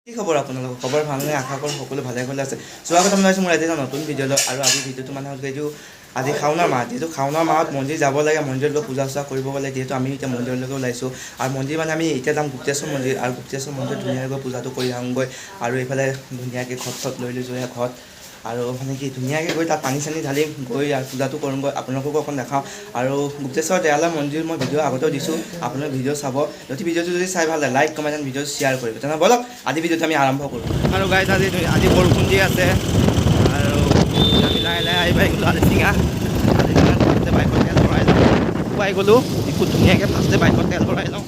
কি খবৰ আপোনালোকৰ? খবৰ ভালনে? আশা কৰোঁ সকলো ভালে ভালে আছে। স্বাগতম জনাইছোঁ মোৰ আজি এটা নতুন ভিডিঅ'লৈ। আৰু আজি ভিডিঅ'টো মানে হৈছে এইটো আজি শাওনৰ মাহ, যিহেতু শাওনৰ মাহত মন্দিৰ যাব লাগে, মন্দিৰত গৈ পূজা চূজা কৰিব গ'লে, যিহেতু আমি এতিয়া মন্দিৰলৈকে ওলাইছোঁ। আৰু মন্দিৰ মানে আমি এতিয়া যাম গুপ্তেশ্বৰ মন্দিৰ, আৰু গুপ্তেশ্বৰ মন্দিৰত ধুনীয়াকৈ পূজাটো কৰি আহোঁগৈ। আৰু এইফালে ধুনীয়াকৈ ঘট চট লৈ লৈছোঁ ঘৰত, আৰু মানে কি ধুনীয়াকৈ গৈ তাত পানী চানী ঢালি গৈ আৰু পূজাটো কৰোঁগৈ, আপোনালোককো অকণ দেখাওঁ। আৰু গুপ্তেশ্বৰ দেৱালয় মন্দিৰ মই ভিডিঅ' আগতেও দিছোঁ, আপোনালোকে ভিডিঅ' চাব। যদি ভিডিঅ'টো যদি চাই ভাল লাগে, like comment and video' share কৰিব। তেনেহ'লে ব'লক আজি ভিডিঅ'টো আমি আৰম্ভ কৰোঁ। আৰু গাইজ আজি বৰষুণ দি আছে, আৰু আমি লাহে লাহে আহি পাই গ'লোঁ আলিচিঙা। ফাৰ্ষ্টে বাইকত তেল ভৰাই লওঁ, পাই গ'লোঁ খুব ধুনীয়াকৈ ফাৰ্ষ্টে বাইকত তেল ভৰাই লওঁ।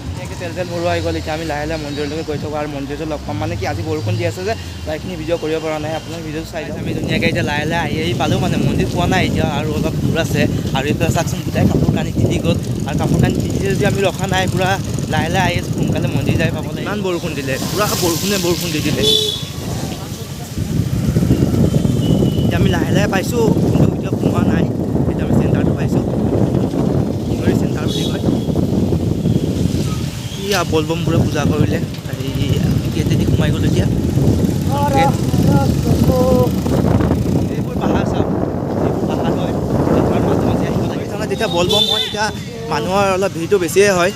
ধুনীয়াকৈ তেল ভৰোৱা হৈ গ'ল। এতিয়া আমি লাহে লাহে মন্দিৰলৈকে গৈ থাকোঁ, আৰু মন্দিৰটো লগ পাম। মানে কি আজি বৰষুণ দি আছে যে প্ৰায়খিনি ভিডিঅ' কৰিব পৰা নাই, আপোনালোকে ভিডিঅ'টো চাই দিয়ক। আমি ধুনীয়াকৈ এতিয়া লাহে লাহে আহি পালোঁ, মানে মন্দিৰ পোৱা নাই এতিয়া, আৰু অলপ দূৰ আছে। আৰু এইফালে চাওকচোন গোটাই কাপোৰ কানি তিতি গ'ল, আৰু কাপোৰ কানি তিতি যদি আমি ৰখা নাই, পূৰা লাহে লাহে আহি আছোঁ, সোনকালে মন্দিৰ যাই পাবলৈ। ইমান বৰষুণ দিলে, পূৰা বৰষুণ দি দিলে। এতিয়া আমি লাহে লাহে পাইছোঁ, কিন্তু এতিয়া সোমোৱা নাই। এতিয়া আমি চেণ্টাৰটো পাইছোঁ, শিঙৰি চেণ্টাৰ বুলি কয়। ইয়া বলবমবোৰে পূজা কৰিলে, গেটেদি সোমাই গ'লোঁ এতিয়া। এইবোৰ পাহাৰ চাওক, এইবোৰ পাহাৰ হয়, পাহাৰৰ মাজে মাজে আহিব লাগে। যেতিয়া বলবম হয় তেতিয়া মানুহৰ অলপ ভিৰটো বেছিয়ে হয়।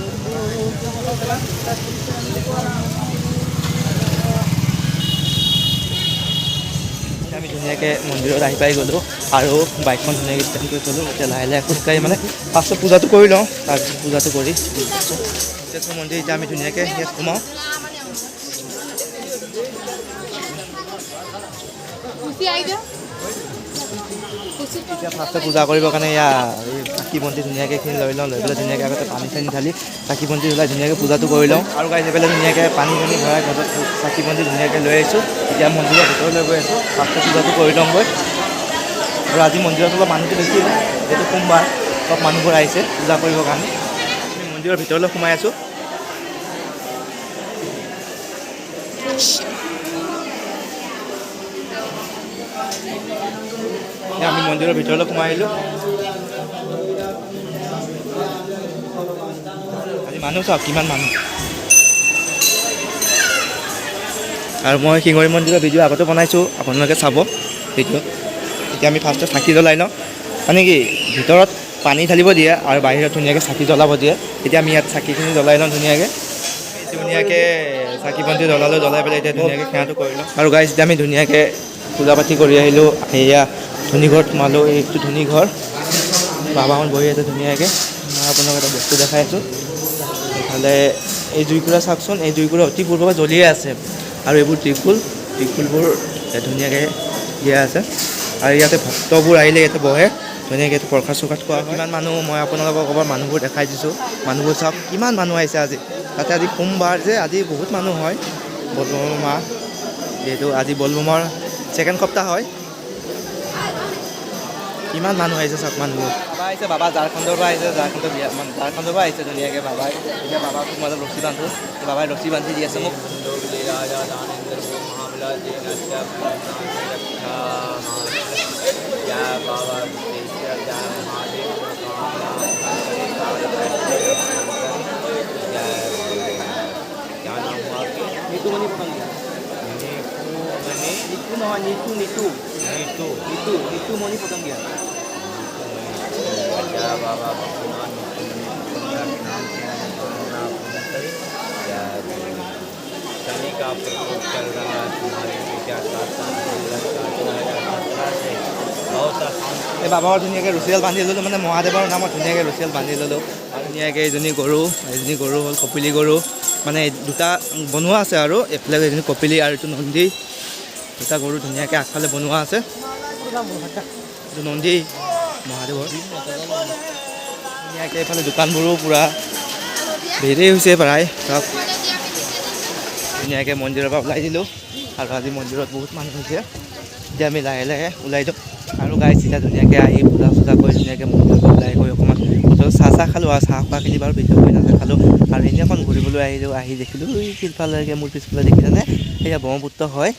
আমি ধুনীয়াকৈ মন্দিৰত আহি পাই গ'লোঁ, আৰু বাইকখন ধুনীয়াকৈ ষ্টেণ্ড কৰি থ'লোঁ। এতিয়া লাহে লাহে খোজকাঢ়ি মানে ফাৰ্ষ্টত পূজাটো কৰি লওঁ, তাৰপিছত পূজাটো কৰি গুপ্তেশ্বৰ মন্দিৰ এতিয়া আমি ধুনীয়াকৈ ইয়াত সোমাওঁ। এতিয়া ফাৰ্ষ্টে পূজা কৰিবৰ কাৰণে চাকি বন্তি ধুনীয়াকৈ এইখিনি লৈ লওঁ, লৈ পেলাই ধুনীয়াকৈ আগতে পানী চানী ঢালি চাকি বন্তি জ্বলাই ধুনীয়াকৈ পূজাটো কৰি লওঁ। আৰু গাইজ পেলাই ধুনীয়াকৈ পানী চানী ভৰাই ঘৰত চাকি বন্তি ধুনীয়াকৈ লৈ আহিছোঁ। এতিয়া মন্দিৰৰ ভিতৰলৈ গৈ আছোঁ, ফাৰ্ষ্টে পূজাটো কৰি লওঁগৈ। আৰু আজি মন্দিৰত অলপ মানুহটো বেছি হয়, যিহেতু সোমবাৰ চব মানুহবোৰ আহিছে পূজা কৰিবৰ কাৰণে। আমি মন্দিৰৰ ভিতৰলৈ সোমাই আছোঁ। আমি মন্দিৰৰ ভিতৰলৈ সোমাই আহিলোঁ। আজি মানুহ চাওক কিমান মানুহ। আৰু মই শিঙৰি মন্দিৰৰ ভিডিঅ' আগতে বনাইছোঁ, আপোনালোকে চাব ভিডিঅ'। এতিয়া আমি ফাৰ্ষ্টত চাকি জ্বলাই লওঁ, মানে কি ভিতৰত পানী ঢালিব দিয়ে আৰু বাহিৰত ধুনীয়াকৈ চাকি জ্বলাব দিয়ে। এতিয়া আমি ইয়াত চাকিখিনি জ্বলাই লওঁ ধুনীয়াকৈ চাকি বন্তি জ্বলাই পেলাই এতিয়া ধুনীয়াকৈ সেৱাটো কৰি লওঁ। আৰু গাইজ এতিয়া আমি ধুনীয়াকৈ পূজা পাতি কৰি আহিলোঁ। এয়া ধনী ঘৰত সোমালোঁ, এইটো ধনী ঘৰ, বাবাহঁত বহি আছে ধুনীয়াকৈ। মই আপোনাক এটা বস্তু দেখাই আছোঁ। এইফালে এই জুইকুৰা চাওকচোন, এই জুইকুৰা অতি পূৰ্বৰ পৰা জ্বলিয়ে আছে। আৰু এইবোৰ ত্ৰিশূলবোৰ ধুনীয়াকৈ দিয়া আছে। আৰু ইয়াতে ভক্তবোৰ আহিলে ইয়াতে বহে, ধুনীয়াকৈ ইয়াতে প্ৰসাদ চৰসাদ খোৱা হয়। কিমান মানুহ, মই আপোনালোকক ক'ৰবাৰ মানুহবোৰ দেখাই দিছোঁ। মানুহবোৰ চাওক কিমান মানুহ আহিছে আজি। তাতে আজি সোমবাৰ যে আজি বহুত মানুহ হয়, বলবমৰ মাহ, যিহেতু আজি বলবমৰ ছেকেণ্ড সপ্তাহ হয়। কিমান মানুহ আহিছে চাওক মানুহবোৰ। বাবা আহিছে, বাবা ঝাৰখণ্ডৰ পৰা আহিছে, ঝাৰখণ্ডৰ পৰা আহিছে ধুনীয়াকৈ বাবাই। এতিয়া বাবাক মই ৰছী বান্ধোঁ, বাবাই ৰছী বান্ধি দি আছে মোক। নিতুমণি পতংগীয়া, নিতু নহয়, নিতুমণি পতংগীয়া। এই বাবাৰ ধুনীয়াকৈ ৰছীডাল বান্ধি ল'লোঁ, মানে মহাদেৱৰ নামত ধুনীয়াকৈ ৰছীডাল বান্ধি ল'লোঁ। আৰু ধুনীয়াকৈ এজনী গৰু হ'ল কপিলী গৰু, মানে দুটা বনোৱা আছে। আৰু এইফালে এজনী কপিলী আৰু এইটো নন্দী, দুটা গৰু ধুনীয়াকৈ আগফালে বনোৱা আছে। এইটো নন্দী মহাদেৱৰ। ধুনীয়াকৈ এইফালে দোকানবোৰো পূৰা ভিৰেই হৈছে প্ৰায় চব। ধুনীয়াকৈ মন্দিৰৰ পৰা ওলাই দিলোঁ, আৰু আজি মন্দিৰত বহুত মানুহ হৈছে। এতিয়া আমি লাহে লাহে ওলাই দিওঁ। আৰু গাইজ এতিয়া ধুনীয়াকৈ আহি পূজা চূজা কৰি ধুনীয়াকৈ মন্দিৰৰ পৰা ওলাই গৈ অকণমান চাহ খালোঁ, আৰু চাহ খোৱাখিনি বাৰু ভিডিঅ' কৰি নাখালোঁ। আৰু এনেই অকণ ঘূৰিবলৈ আহিলোঁ, আহি দেখিলোঁ এই পিছফালে মোৰ পিছফালে দেখিছেনে, সেয়া ব্ৰহ্মপুত্ৰ হয়,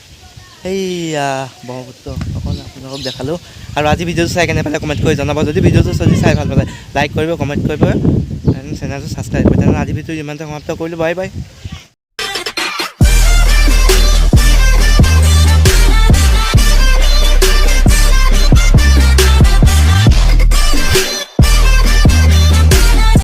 সেইয়া ব্ৰহ্মপুত্ৰ অকণ আপোনালোকক দেখালোঁ। আৰু আজি ভিডিঅ'টো চাই কেনে পালে কমেণ্ট কৰি জনাব। যদি ভিডিঅ'টো চাই ভাল পালে লাইক কৰিব, কমেণ্ট কৰিব, চেনেলটো ছাবস্ক্ৰাইব কৰিব। তেনেহ'লে আজি ভিডিঅ'টো ইমানতে সমাপ্ত কৰিলোঁ। Bye bye.